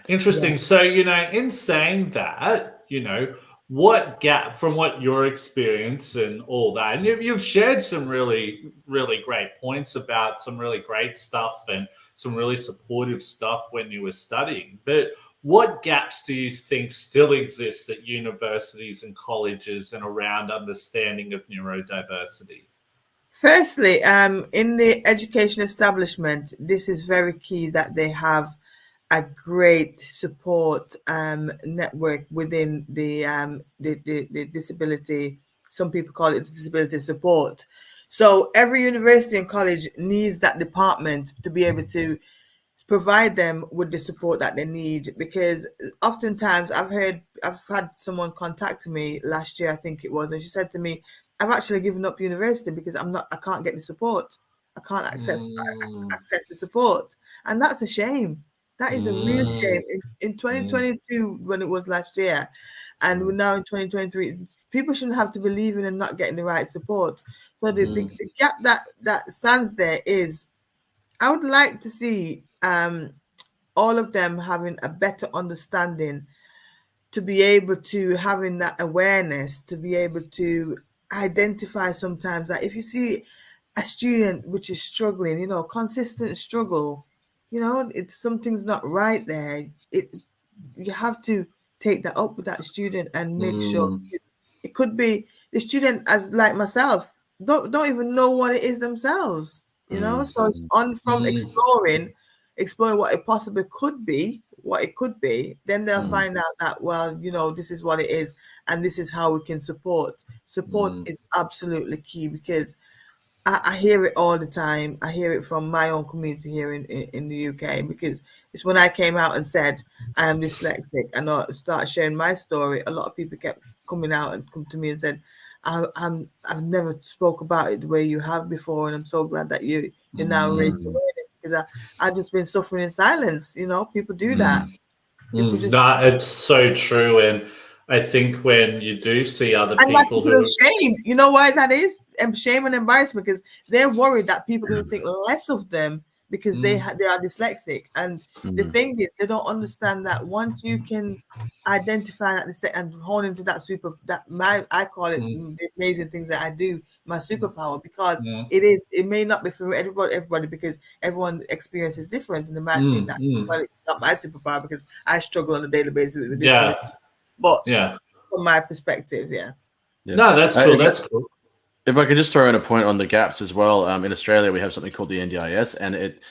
Interesting. Yeah. So, in saying that, what gap from what your experience and all that, and you've shared some really, really great points about some really great stuff and some really supportive stuff when you were studying. But what gaps do you think still exist at universities and colleges and around understanding of neurodiversity? Firstly, in the education establishment, this is very key that they have a great support network within the disability. Some people call it disability support. So every university and college needs that department to be able to provide them with the support that they need, because oftentimes I've had someone contact me last year, I think it was, and she said to me, I've actually given up university because I can't get the support. I can't access the support. And that's a shame. That is a real shame. In 2022, when it was last year, and we're now in 2023, people shouldn't have to be leaving and not getting the right support. So the gap that stands there is, I would like to see all of them having a better understanding, to be able to having that awareness, to be able to identify sometimes that if you see a student which is struggling, consistent struggle, it's something's not right there. You have to take that up with that student and make sure. It could be the student, as like myself, don't even know what it is themselves, so it's on from exploring what it possibly could be, then they'll find out that, well, this is what it is and this is how we can support. Is absolutely key, because I hear it all the time. I hear it from my own community here in the UK, because it's when I came out and said I am dyslexic and I started sharing my story, a lot of people kept coming out and come to me and said, I've never spoke about it the way you have before, and I'm so glad that you're now raising awareness, because I've just been suffering in silence. People do that. People just, No, it's so true. And I think when you do see other and that's people because who of shame. You know why that is? Shame and embarrassment, because they're worried that people are going to think less of them because they are dyslexic. And the thing is, they don't understand that once you can identify that and hone into that I call it the amazing things that I do, my superpower, because it may not be for everybody, because everyone experience is different, and they might think that, well, it's not my superpower because I struggle on a daily basis with this and this. But from my perspective, no, that's cool. That's cool. If I could just throw in a point on the gaps as well. In Australia, we have something called the NDIS, and it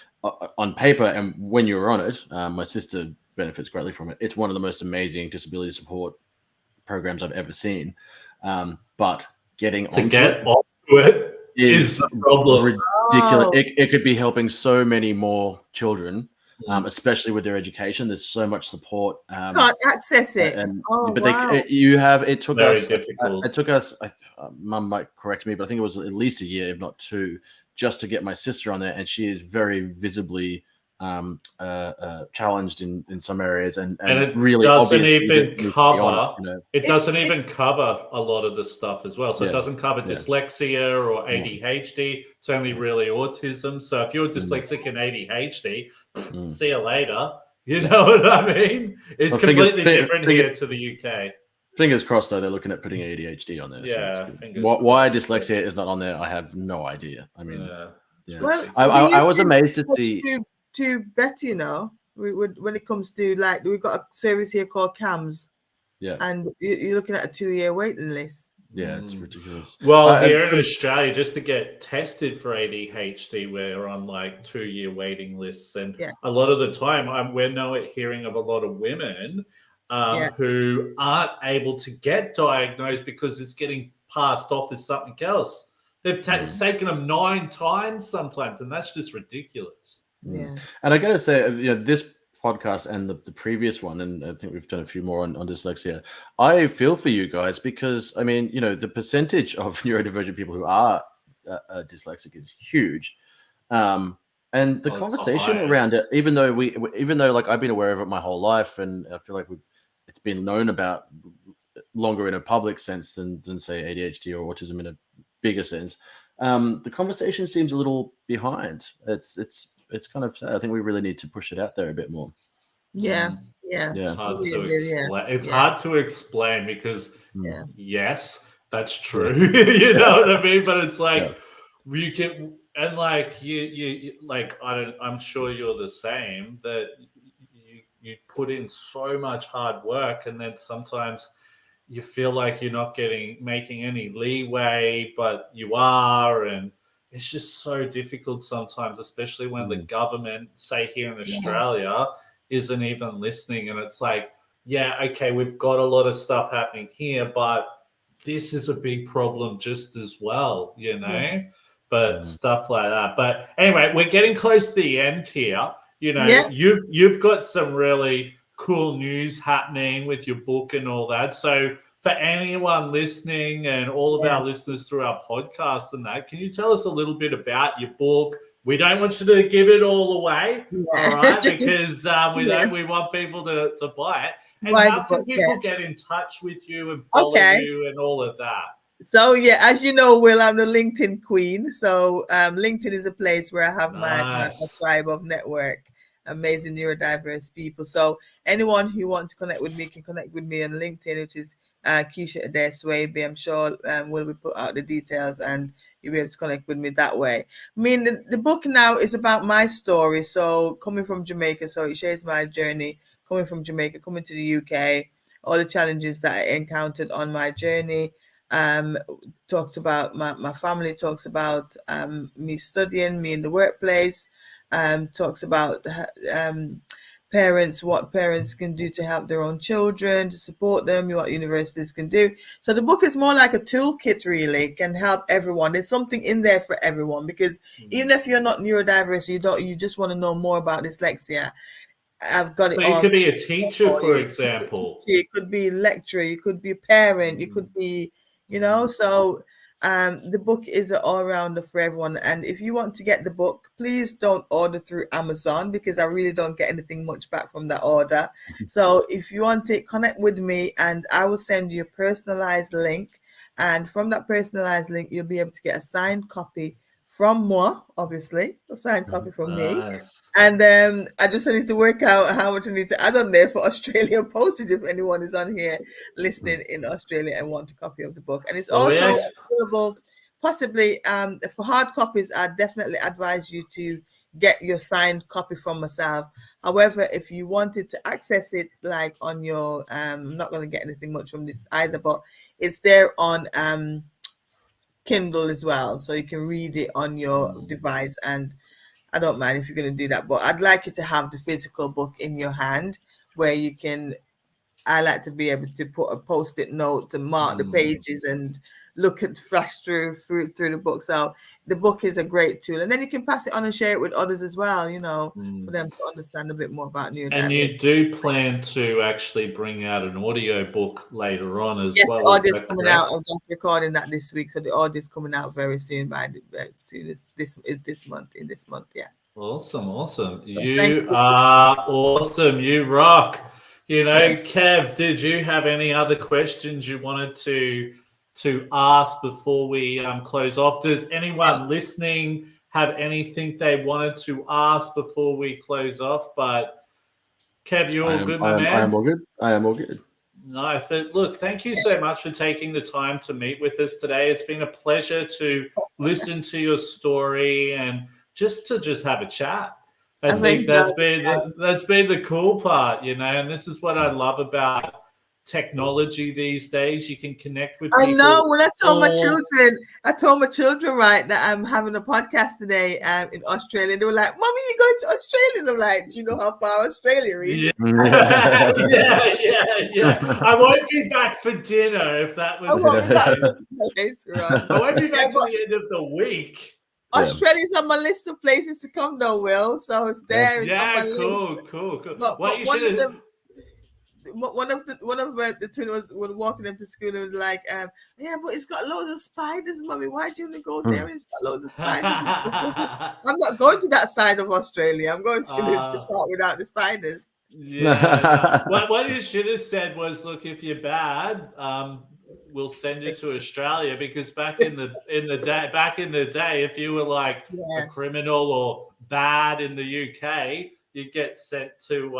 on paper, and when you're on it, my sister benefits greatly from it. It's one of the most amazing disability support programs I've ever seen. But getting onto it is the problem. Ridiculous. It could be helping so many more children, especially with their education. There's so much support. Can't access it. It took Very us. difficult. It took us. Mum might correct me, but I think it was at least a year, if not two, just to get my sister on there, and she is very visibly challenged in some areas, and it really doesn't obviously even cover. It doesn't It's- even cover a lot of the stuff as well. So it doesn't cover dyslexia or ADHD. It's only really autism. So if you're dyslexic and ADHD, see you later. You know what I mean? It's completely different here to the UK. Fingers crossed, though, they're looking at putting ADHD on there. Yeah. So why dyslexia is not on there, I have no idea. I mean, Well, I was amazed to see. To better, when it comes to, like, we've got a service here called CAMS. Yeah. And you're looking at a 2-year waiting list. Yeah, it's ridiculous. Well, here in Australia, just to get tested for ADHD, we're on like 2-year waiting lists. And a lot of the time, we're now hearing of a lot of women who aren't able to get diagnosed because it's getting passed off as something else. They've taken them 9 times sometimes, and that's just ridiculous. Yeah. And I got to say, this podcast and the previous one, and I think we've done a few more on dyslexia, I feel for you guys, because, I mean, the percentage of neurodivergent people who are dyslexic is huge. And the conversation around it, even though like I've been aware of it my whole life, and I feel like it's been known about longer in a public sense than say ADHD or autism in a bigger sense. The conversation seems a little behind. It's kind of sad. I think we really need to push it out there a bit more. Yeah. Yeah. Yeah. It's hard to Really, yeah. explain. It's Yeah. hard to explain because Yeah. yes, that's true. You know what I mean? But it's like Yeah. you can, and like you like I'm sure you're the same, that you put in so much hard work, and then sometimes you feel like you're not making any leeway, but you are, and it's just so difficult sometimes, especially when the government, say here in Australia, isn't even listening. And it's like, yeah, okay, we've got a lot of stuff happening here, but this is a big problem just as well, you know? But stuff like that. But anyway, we're getting close to the end here. You know, you've got some really cool news happening with your book and all that. So for anyone listening and all of our listeners through our podcast and that, can you tell us a little bit about your book? We don't want you to give it all away, all right? Because we want people to buy it. And how can people get in touch with you and follow you and all of that? So as you know, Will, I'm the LinkedIn queen. So LinkedIn is a place where I have my tribe of network, amazing neurodiverse people. So anyone who wants to connect with me can connect with me on LinkedIn, which is Keisha Adair Swaby. I'm sure we'll put out the details and you'll be able to connect with me that way. I mean, the book now is about my story. So coming from Jamaica, so it shares my journey coming from Jamaica, coming to the UK, all the challenges that I encountered on my journey. Talked about my family, talks about me studying, me in the workplace, talks about parents, what parents can do to help their own children, to support them, what universities can do. So the book is more like a toolkit, really. It can help everyone. There's something in there for everyone, because even if you're not neurodiverse, you just want to know more about dyslexia, I've got it So all. You could be a teacher, for example. You could be a lecturer, you could be a parent, you could be, so the book is an all-rounder for everyone. And if you want to get the book, please don't order through Amazon, because I really don't get anything much back from that order. So if you want to connect with me, and I will send you a personalized link, and from that personalized link, you'll be able to get a signed copy from moi, obviously, a signed copy from me. And I just need to work out how much I need to add on there for Australian postage if anyone is on here listening in Australia and want a copy of the book. And it's also available, possibly for hard copies. I definitely advise you to get your signed copy from myself. However, if you wanted to access it like on your, I'm not going to get anything much from this either, but it's there on Kindle as well, so you can read it on your device. And I don't mind if you're going to do that, but I'd like you to have the physical book in your hand, where you can, I like to be able to put a post-it note to mark the pages and flash through the book. So the book is a great tool, and then you can pass it on and share it with others as well, for them to understand a bit more about neurodiversity. And you do plan to actually bring out an audio book later on as well? Yes, the audio is coming out. I'm just recording that this week, so the audio is coming out very soon, this month. Yeah. Awesome. You are awesome. You rock. Kev, did you have any other questions you wanted to ask before we close off? Does anyone listening have anything they wanted to ask before we close off? But Kev, you all good, my man? I am all good. Nice. But look, thank you so much for taking the time to meet with us today. It's been a pleasure to listen to your story and just have a chat. I think that's been the cool part, and this is what I love about technology these days. You can connect with people. I know. When I told my children, right, that I'm having a podcast today in Australia, they were like, "Mommy, you going to Australia?" And I'm like, "Do you know how far Australia is?" Yeah. I won't be back for dinner if that was. I won't be back till the end of the week. Australia's on my list of places to come, though, Will. So it's there. It's on my list. Cool. But one of the twins was walking them to school and was like, yeah, but it's got loads of spiders, Mommy. Why do you want to go there? It's got loads of spiders. I'm not going to that side of Australia. I'm going to the part without the spiders. Yeah. What you should have said was, look, if you're bad, we'll send you to Australia, because back in the day, if you were like a criminal or bad in the UK, you'd get sent to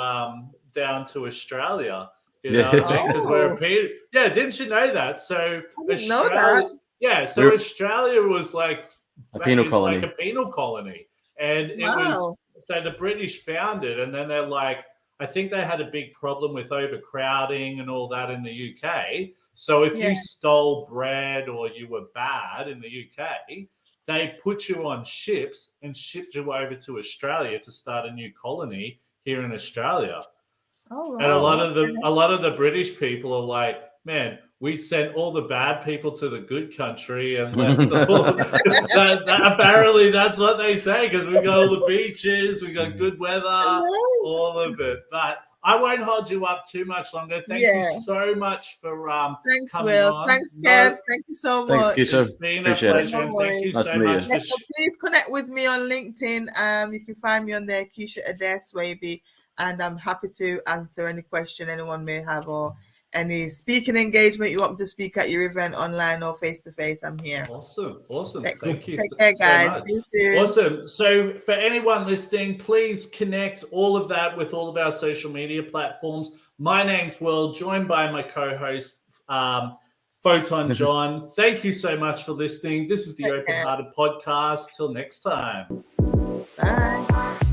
down to Australia. You know what I mean? Because we're a penal. Yeah, didn't you know that? So I didn't know that. Yeah, so Australia was like a penal colony. Like a penal colony, and it was so the British found it, and then they're like, I think they had a big problem with overcrowding and all that in the UK. So if you stole bread or you were bad in the UK, they put you on ships and shipped you over to Australia to start a new colony here in Australia. Oh, wow. And a lot of the British people are like, man, we sent all the bad people to the good country, and apparently that's what they say, because we got all the beaches, we got good weather, all of it. But I won't hold you up too much longer. Thank you so much for thanks, coming Will. on. Thanks, Kev. Thank you so much. Thanks, Keisha. It's been a pleasure. Thank you so much. Yes, so please connect with me on LinkedIn. You can find me on there, Keisha Adair Swaby, and I'm happy to answer any question anyone may have, or any speaking engagement you want me to speak at your event, online or face-to-face. I'm here. Awesome. Thank you. Take care, guys. See you soon. Awesome. So for anyone listening, please connect all of that with all of our social media platforms. My name's Will, joined by my co-host, Photon John. Thank you so much for listening. This is the OpenHearted Podcast. Till next time. Bye.